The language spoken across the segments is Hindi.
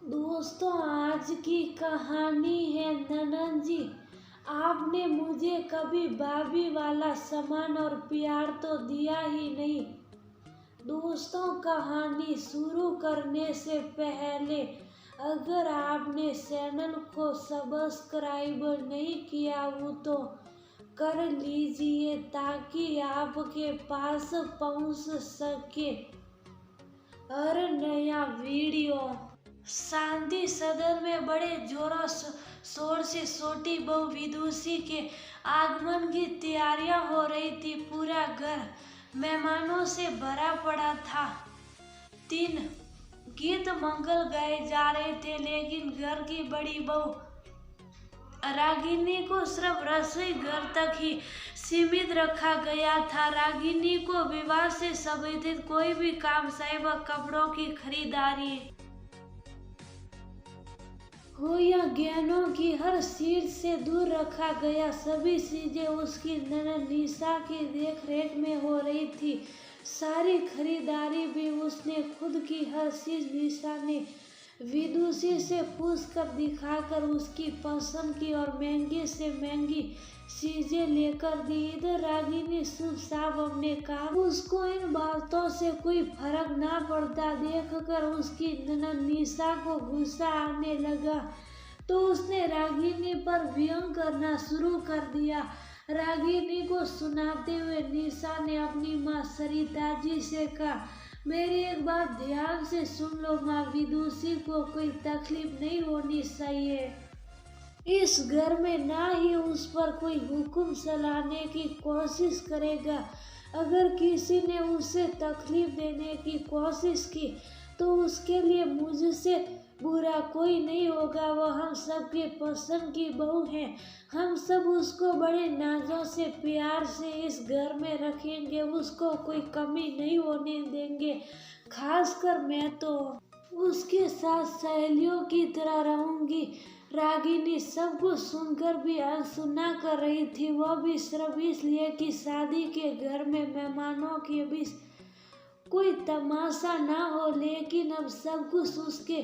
दोस्तों, आज की कहानी है ननन जी। आपने मुझे कभी भाभी वाला सम्मान और प्यार तो दिया ही नहीं। दोस्तों, कहानी शुरू करने से पहले अगर आपने चैनल को सब्सक्राइब नहीं किया हो तो कर लीजिए ताकि आपके पास पहुंच सके हर नया वीडियो। शांति सदन में बड़े जोरों शोर से छोटी बहू विदुषी के आगमन की तैयारियां हो रही थी। पूरा घर मेहमानों से भरा पड़ा था। 3 गीत मंगल गाए जा रहे थे, लेकिन घर की बड़ी बहू रागिनी को सिर्फ रसोई घर तक ही सीमित रखा गया था। रागिनी को विवाह से संबंधित कोई भी काम, चाहे वह कपड़ों की खरीदारी हो या गहनों की, हर चीज से दूर रखा गया। सभी चीजें उसकी ननद निशा की देखरेख में हो रही थी। सारी खरीदारी भी उसने खुद की। हर चीज निशा ने विदुषी से पूछकर दिखाकर उसकी पसंद की और महंगी से महंगी चीजें लेकर दी। इधर रागिनी चुपचाप अपने काम, उसको इन बातों से कोई फर्क ना पड़ता देखकर उसकी ननद निशा को गुस्सा आने लगा, तो उसने रागिनी पर व्यंग करना शुरू कर दिया। रागिनी को सुनाते हुए निशा ने अपनी माँ सरिता जी से कहा, मेरी एक बात ध्यान से सुन लो माँ, विदुषी को कोई तकलीफ नहीं होनी चाहिए। इस घर में ना ही उस पर कोई हुक्म चलाने की कोशिश करेगा। अगर किसी ने उसे तकलीफ देने की कोशिश की तो उसके लिए मुझसे बुरा कोई नहीं होगा। वह हम सबके पसंद की बहू है। हम सब उसको बड़े नाजों से प्यार से इस घर में रखेंगे, उसको कोई कमी नहीं होने देंगे। खासकर मैं तो उसके साथ सहेलियों की तरह रहूंगी। रागिनी सब कुछ सुनकर भी अनसुना कर रही थी, वह भी सिर्फ इसलिए कि शादी के घर में मेहमानों के बीच कोई तमाशा ना हो। लेकिन अब सब कुछ उसके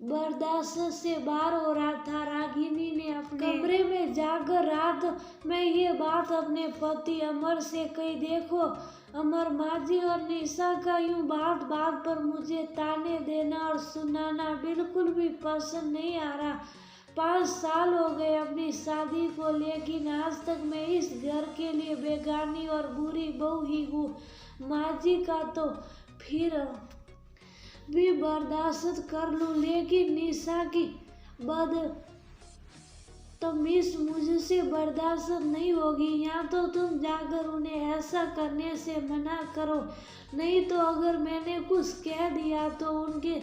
बर्दाश्त से बाहर हो रहा था। रागिनी ने अपने कमरे में जाकर रात में ये बात अपने पति अमर से कही, देखो अमर, माँ जी और निशा का यूं बात बात पर मुझे ताने देना और सुनाना बिल्कुल भी पसंद नहीं आ रहा। 5 साल हो गए अपनी शादी को, लेकिन आज तक मैं इस घर के लिए बेगानी और बुरी बहू ही हूँ। माँ जी का तो फिर भी बर्दाश्त कर लूं, लेकिन निशा की बदतमीज मुझसे बर्दाश्त नहीं होगी। या तो तुम जाकर उन्हें ऐसा करने से मना करो, नहीं तो अगर मैंने कुछ कह दिया तो उनके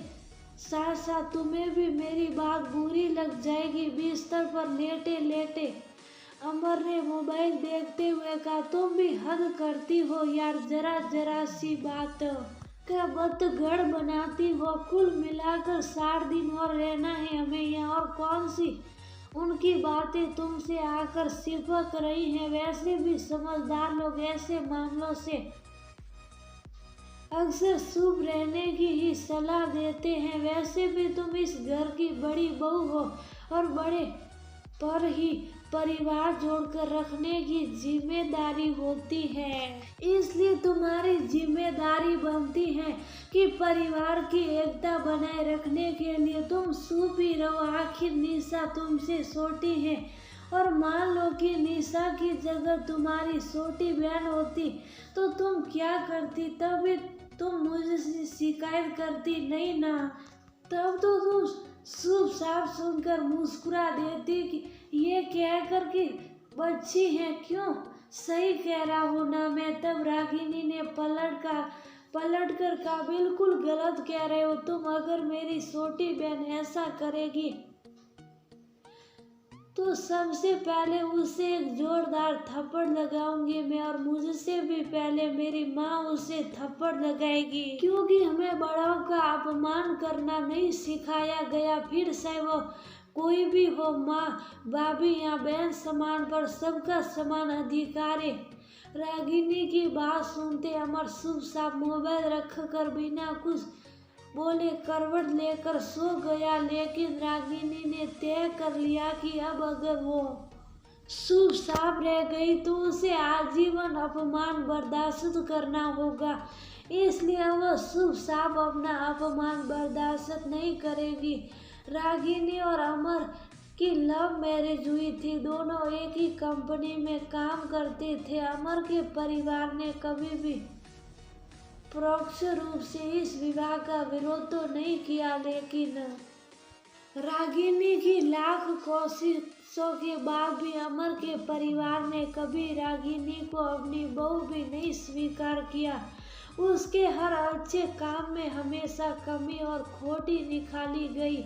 साथ साथ तुम्हें भी मेरी बात बुरी लग जाएगी। बिस्तर पर लेटे लेटे अमर ने मोबाइल देखते हुए कहा, तुम भी हद करती हो यार, जरा जरा सी बात का बतगढ़ बनाती हो। कुल मिलाकर 4 दिन और रहना है हमें यहाँ, और कौन सी उनकी बातें तुमसे आकर सिपक रही हैं। वैसे भी समझदार लोग ऐसे मामलों से अक्सर चुप रहने की ही सलाह देते हैं। वैसे भी तुम इस घर की बड़ी बहू हो और बड़े पर ही परिवार जोड़कर रखने की जिम्मेदारी होती है, इसलिए तुम्हारी जिम्मेदारी बनती है कि परिवार की एकता बनाए रखने के लिए तुम चुप ही रहो। आखिर निशा तुमसे छोटी है, और मान लो कि निशा की जगह तुम्हारी छोटी बहन होती तो तुम क्या करती? तभी तुम मुझसे शिकायत करती नहीं ना? तब तो तुम शुभ साफ सुनकर मुस्कुरा देती कि ये कहकर कि बच्ची है, क्यों सही कह रहा हूँ ना मैं? तब रागिनी ने पलट कर कहा, बिल्कुल गलत कह रहे हो तुम। अगर मेरी छोटी बहन ऐसा करेगी तो सबसे पहले उसे एक जोरदार थप्पड़ लगाऊंगी मैं, और मुझसे भी पहले मेरी माँ उसे थप्पड़ लगाएगी, क्योंकि हमें बड़ों का अपमान करना नहीं सिखाया गया। फिर चाहे वो कोई भी हो, माँ, भाभी या बहन, समान पर सबका समान अधिकार है। रागिनी की बात सुनते अमर चुपचाप मोबाइल रखकर बिना कुछ बोले करवट लेकर सो गया। लेकिन रागिनी ने तय कर लिया कि अब अगर वो शुभ साफ रह गई तो उसे आजीवन अपमान बर्दाश्त करना होगा। इसलिए वह शुभ साफ अपना अपमान बर्दाश्त नहीं करेगी। रागिनी और अमर की लव मैरिज हुई थी। दोनों एक ही कंपनी में काम करते थे। अमर के परिवार ने कभी भी परोक्ष रूप से इस विवाह का विरोध तो नहीं किया, लेकिन रागिनी की लाख कोशिशों के बाद भी अमर के परिवार ने कभी रागिनी को अपनी बहू भी नहीं स्वीकार किया। उसके हर अच्छे काम में हमेशा कमी और खोटी निकाली गई।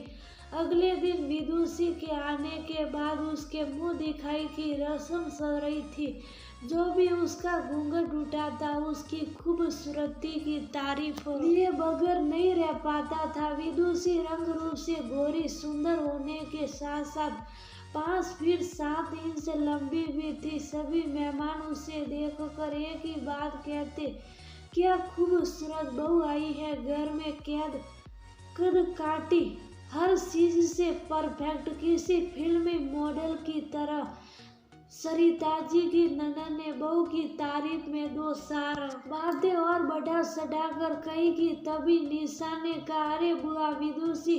अगले दिन विदुषी के आने के बाद उसके मुंह दिखाई की रस्म चल रही थी। जो भी उसका घूंघट उठाता उसकी खूबसूरती की तारीफ लिए बगैर नहीं रह पाता था। विदुषी रंग रूप से गोरी सुंदर होने के साथ साथ 5 फीट 7 इंच लंबी भी थी। सभी मेहमान उसे देखकर एक ही बात कहते, क्या खूबसूरत बहू आई है, घर में कैद कद काटी हर चीज से परफेक्ट, किसी फिल्मी मॉडल की तरह। सरिता जी की ननद ने बहू की तारीफ में 2 4 बातें और बढ़ा चढ़ाकर कही कि तभी निशा ने कहा, अरे बुआ, विदुषी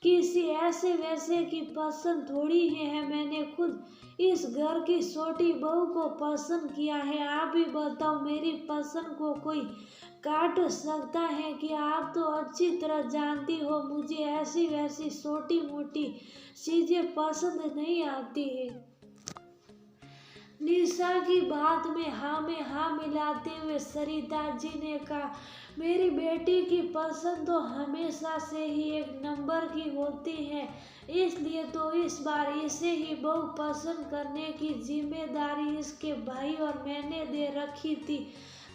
किसी ऐसे वैसे की पसंद थोड़ी है, मैंने खुद इस घर की छोटी बहू को पसंद किया है। आप ही बताओ, मेरी पसंद को कोई काट सकता है कि? आप तो अच्छी तरह जानती हो मुझे ऐसी वैसी छोटी मोटी चीजें पसंद नहीं आती है। निशा की बात में हाँ मिलाते हुए सरिता जी ने कहा, मेरी बेटी की पसंद तो हमेशा से ही एक नंबर की होती है, इसलिए तो इस बार इसे ही बहू पसंद करने की जिम्मेदारी इसके भाई और मैंने दे रखी थी।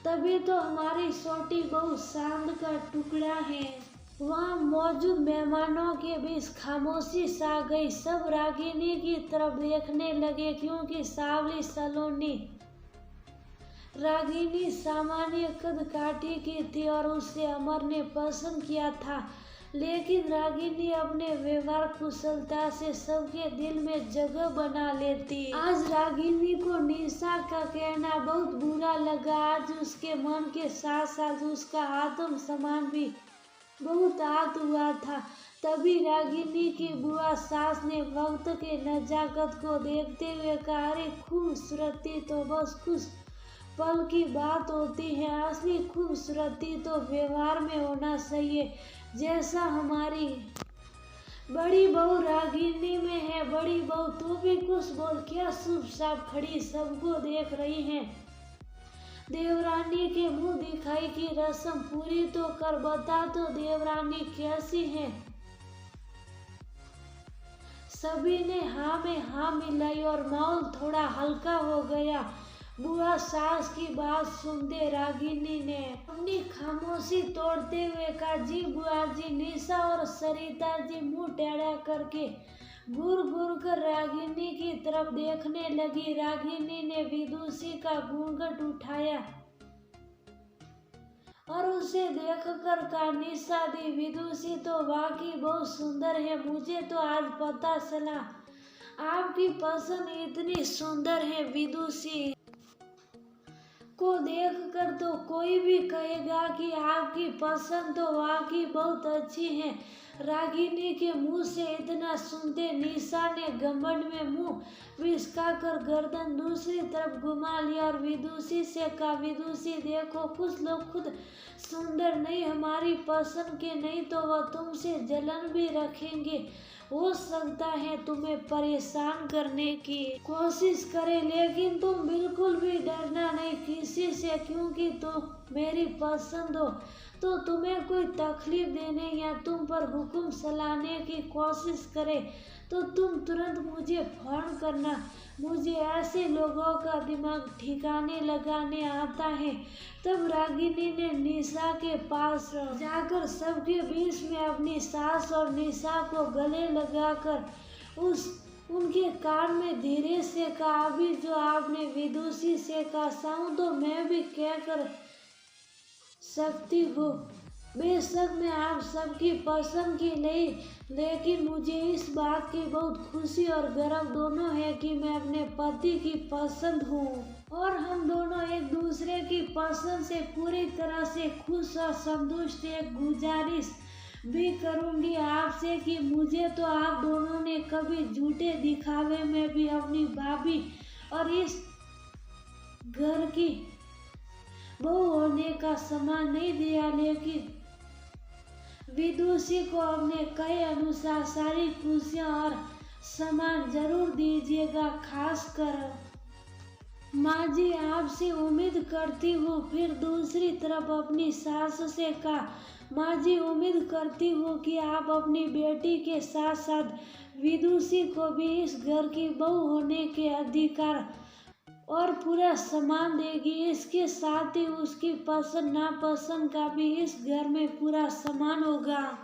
तभी तो हमारी छोटी बहू चांद का टुकड़ा है। वहाँ मौजूद मेहमानों के बीच खामोशी छा गई। सब रागिनी की तरफ देखने लगे क्योंकि सावली सलोनी रागिनी सामान्य कद काठी की थी और उसे अमर ने पसंद किया था। लेकिन रागिनी अपने व्यवहार कुशलता से सबके दिल में जगह बना लेती। आज रागिनी को निशा का कहना बहुत बुरा लगा। आज उसके मन के साथ साथ उसका आत्म सम्मान भी बहुत आहत हुआ था। तभी रागिनी की बुआ सास ने वक्त के नजाकत को देखते हुए कहा, अरे खूबसूरती तो बस कुछ पल की बात होती है, असली खूबसूरती तो व्यवहार में होना चाहिए, जैसा हमारी बड़ी बहू रागिनी में है। बड़ी बहू तू भी कुछ बोल, क्या चुपचाप खड़ी सबको देख रही है? देवरानी के मुंह दिखाई की रस्म पूरी तो कर बता तो देवरानी कैसी है? सभी ने हाँ में हाँ मिलाई और माहौल थोड़ा हल्का हो गया। बुआ सास की बात सुनते रागिनी ने अपनी खामोशी तोड़ते हुए कहा, जी बुआ जी। निशा और सरिता जी मुंह टेढ़ा करके घूर घूर कर रागिनी की तरफ देखने लगी। रागिनी ने विदुषी का घूंघट उठाया और उसे देखकर कहा, निशा दी, विदुषी तो वाकई बहुत सुंदर है। मुझे तो आज पता चला आपकी पसंद इतनी सुंदर है। विदुषी को देखकर तो कोई भी कहेगा कि आपकी पसंद तो वाकई बहुत अच्छी है। रागिनी के मुंह से इतना सुनते निशा ने घमंड में मुंह विचकाकर गर्दन दूसरी तरफ घुमा लिया और विदुषी से कहा, विदुषी देखो, कुछ लोग खुद सुंदर नहीं, हमारी पसंद के नहीं तो वह तुमसे जलन भी रखेंगे। हो सकता है तुम्हें परेशान करने की कोशिश करे, लेकिन तुम बिल्कुल भी डरना नहीं किसी से, क्योंकि तुम मेरी पसंद हो। तो तुम्हें कोई तकलीफ देने या तुम पर हुक्म चलाने की कोशिश करे तो तुम तुरंत मुझे फोन करना। मुझे ऐसे लोगों का दिमाग ठिकाने लगाने आता है। तब रागिनी ने निशा के पास जाकर सबके बीच में अपनी सास और निशा को गले लगाकर उनके कान में धीरे से कहा, अभी जो आपने विदुषी से कहा चाहूं तो मैं भी क्या कर सकती हूँ। बेशक मैं आप सबकी पसंद की नहीं, लेकिन मुझे इस बात की बहुत खुशी और गर्व दोनों है कि मैं अपने पति की पसंद हूँ और हम दोनों एक दूसरे की पसंद से पूरी तरह से खुश और संतुष्ट। एक गुजारिश भी करूंगी आपसे कि मुझे तो आप दोनों ने कभी झूठे दिखावे में भी अपनी भाभी और इस घर की बहू होने का सम्मान नहीं दिया, लेकिन विदुषी को अपने कहे अनुसार सारी खुशियाँ और सम्मान जरूर दीजिएगा। खासकर माँ जी आपसे उम्मीद करती हूँ। फिर दूसरी तरफ अपनी सास से कहा, माँ जी उम्मीद करती हूँ कि आप अपनी बेटी के साथ साथ विदुषी को भी इस घर की बहू होने के अधिकार और पूरा सम्मान देगी। इसके साथ ही उसकी पसंद नापसंद का भी इस घर में पूरा सम्मान होगा।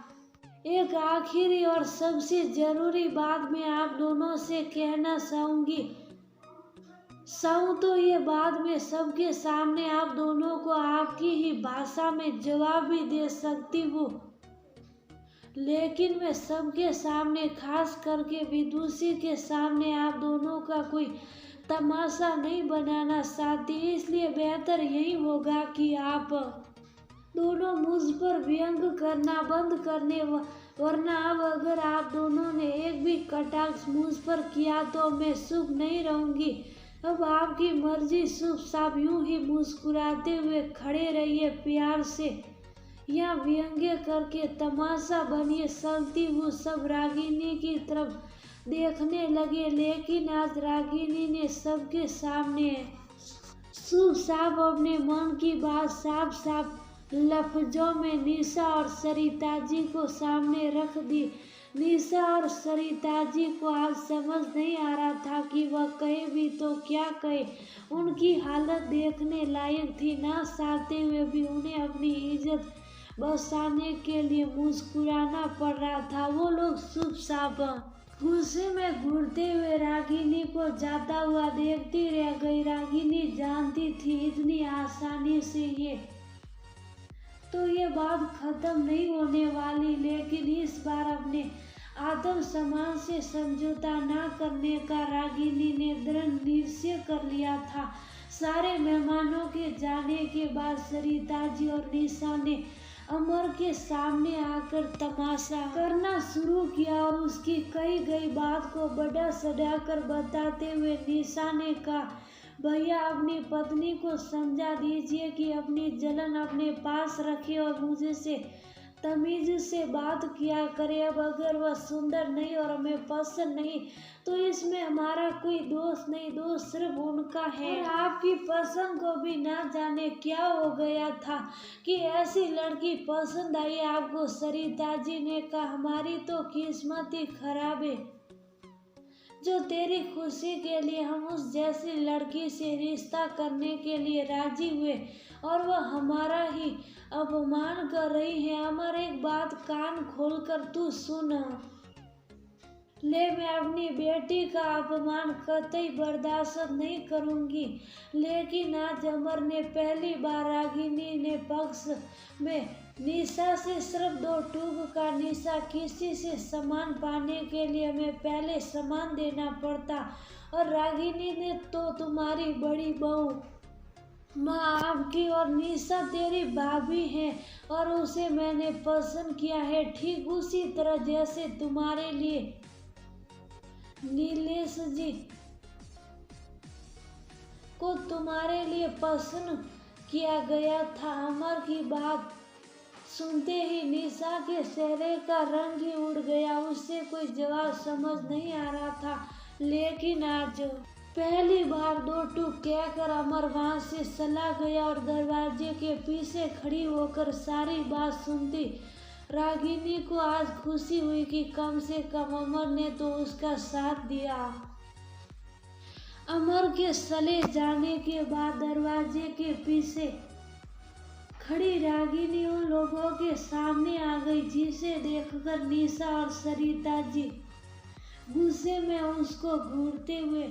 एक आखिरी और सबसे जरूरी बात मैं आप दोनों से कहना चाहूँ तो ये बात मैं सबके सामने आप दोनों को आपकी ही भाषा में जवाब भी दे सकती हूँ, लेकिन मैं सबके सामने खास करके विदुषी के सामने आप दोनों का कोई तमाशा नहीं बनाना चाहती। इसलिए बेहतर यही होगा कि आप दोनों मुझ पर व्यंग करना बंद करने, वरना अब अगर आप दोनों ने एक भी कटाक्ष मुझ पर किया तो मैं चुप नहीं रहूंगी। अब आपकी मर्जी। शुभ साहब यूं ही मुस्कुराते हुए खड़े रहिए, प्यार से या व्यंग्य करके तमाशा बनिए। चलती हूँ सब रागिनी की तरफ देखने लगे, लेकिन आज रागिनी ने सबके सामने शुभ साहब अपने मन की बात साफ साफ लफ्जों में निशा और सरिता जी को सामने रख दी। निशा और सरिता जी को आज समझ नहीं आ रहा था कि वह कहे भी तो क्या कहे। उनकी हालत देखने लायक थी। ना चाहते हुए भी उन्हें अपनी इज्जत बचाने के लिए मुस्कुराना पड़ रहा था। वो लोग शुभ साहब गुस्से में घूरते हुए रागिनी को जाता हुआ देखती रह गई। रागिनी जानती थी इतनी आसानी से ये बात खत्म नहीं होने वाली, लेकिन इस बार अपने आत्मसम्मान से समझौता न करने का रागिनी ने दृढ़ निश्चय कर लिया था। सारे मेहमानों के जाने के बाद सरिता जी और निशा ने अमर के सामने आकर तमाशा करना शुरू किया और उसकी कही गई बात को बढ़ा चढ़ा कर बताते हुए निशा ने कहा, भैया अपनी पत्नी को समझा दीजिए कि अपनी जलन अपने पास रखे और मुझे से तमीज से बात किया करे। अब अगर वह सुंदर नहीं और हमें पसंद नहीं तो इसमें हमारा कोई दोष नहीं, दोष सिर्फ उनका है। और आपकी पसंद को भी ना जाने क्या हो गया था कि ऐसी लड़की पसंद आई आपको। सरिता जी ने कहा, हमारी तो किस्मत ही खराब है जो तेरी खुशी के लिए हम उस जैसी लड़की से रिश्ता करने के लिए राजी हुए और वह हमारा ही अपमान कर रही है। अमर एक बात कान खोलकर तू सुन ले, मैं अपनी बेटी का अपमान कतई बर्दाश्त नहीं करूंगी। लेकिन आज अमर ने पहली बार रागिनी ने पक्ष में निशा से सिर्फ 2 टूक का निशा किसी से सम्मान पाने के लिए हमें पहले सम्मान देना पड़ता और रागिनी ने तो तुम्हारी बड़ी बहू माँ आपकी और निशा तेरी भाभी है और उसे मैंने पसंद किया है, ठीक उसी तरह जैसे तुम्हारे लिए नीलेश जी को तुम्हारे लिए पसंद किया गया था। अमर की बात सुनते ही निशा के चेहरे का रंग ही उड़ गया। उससे कोई जवाब समझ नहीं आ रहा था, लेकिन आज पहली बार 2 टूक कहकर अमर वहां से चला गया और दरवाजे के पीछे खड़ी होकर सारी बात सुनती रागिनी को आज खुशी हुई कि कम से कम अमर ने तो उसका साथ दिया। अमर के चले जाने के बाद दरवाजे के पीछे खड़ी रागिनी उन लोगों के सामने आ गई जिसे देखकर निशा और सरिता जी गुस्से में उसको घूरते हुए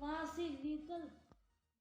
वहां से निकल